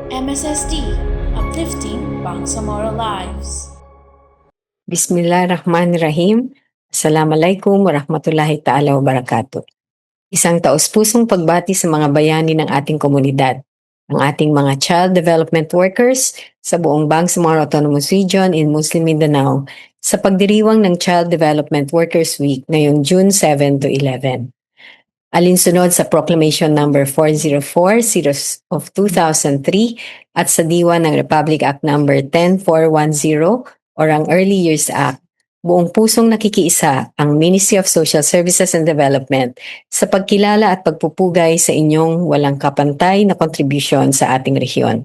MSSD, uplifting Bangsamoro lives. Bismillahirrahmanirrahim. Assalamualaikum warahmatullahi ta'ala wabarakatuh. Isang taus-pusong pagbati sa mga bayani ng ating komunidad, ang ating mga child development workers sa buong Bangsamoro Autonomous Region in Muslim Mindanao sa pagdiriwang ng Child Development Workers Week ngayong June 7 to 11. Alinsunod sa Proclamation Number 404 of 2003 at sa diwa ng Republic Act Number 10410 or ang Early Years Act, buong pusong nakikiisa ang Ministry of Social Services and Development sa pagkilala at pagpupugay sa inyong walang kapantay na kontribusyon sa ating rehiyon.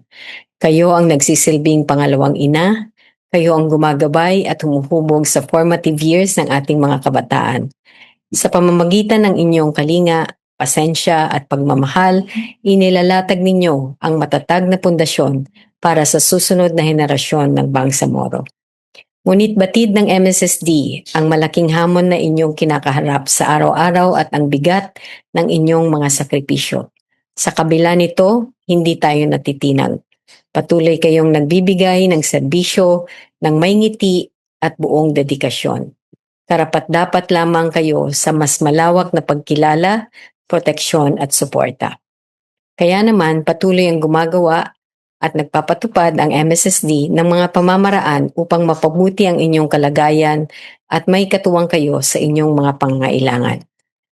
Kayo ang nagsisilbing pangalawang ina, kayo ang gumagabay at humuhubog sa formative years ng ating mga kabataan. Sa pamamagitan ng inyong kalinga, pasensya at pagmamahal, inilalatag ninyo ang matatag na pundasyon para sa susunod na henerasyon ng Bangsamoro. Ngunit batid ng MSSD ang malaking hamon na inyong kinakaharap sa araw-araw at ang bigat ng inyong mga sakripisyo. Sa kabila nito, hindi tayo natitinag. Patuloy kayong nagbibigay ng serbisyo, ng may ngiti at buong dedikasyon. Karapat-dapat lamang kayo sa mas malawak na pagkilala, proteksyon at suporta. Kaya naman patuloy ang gumagawa at nagpapatupad ang MSSD ng mga pamamaraan upang mapabuti ang inyong kalagayan at may katuwang kayo sa inyong mga pangangailangan.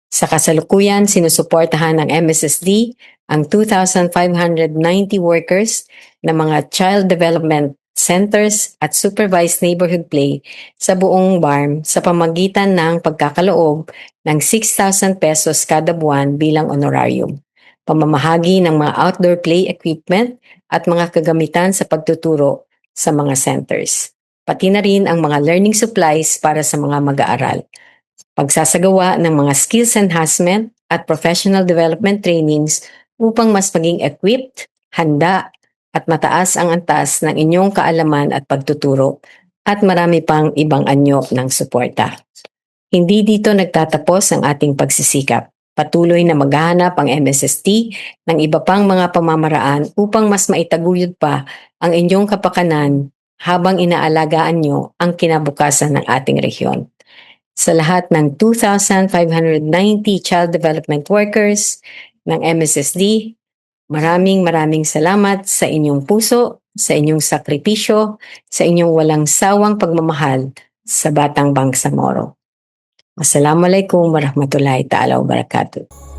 Sa kasalukuyan, sinusuportahan ng MSSD ang 2,590 workers na mga child development centers at supervised neighborhood play sa buong BARM sa pamagitan ng pagkakaloob ng 6,000 pesos kada buwan bilang honorarium, pamamahagi ng mga outdoor play equipment at mga kagamitan sa pagtuturo sa mga centers, pati na rin ang mga learning supplies para sa mga mag-aaral, pagsasagawa ng mga skills enhancement at professional development trainings upang mas maging equipped, handa, at mataas ang antas ng inyong kaalaman at pagtuturo at marami pang ibang anyo ng suporta. Hindi dito nagtatapos ang ating pagsisikap. Patuloy na maghahanap ang MSSD ng iba pang mga pamamaraan upang mas maitaguyod pa ang inyong kapakanan habang inaalagaan nyo ang kinabukasan ng ating rehiyon. Sa lahat ng 2,590 child development workers ng MSSD, maraming salamat sa inyong puso, sa inyong sakripisyo, sa inyong walang sawang pagmamahal sa Batang Bangsamoro. Assalamualaikum warahmatullahi ta'ala wabarakatuh.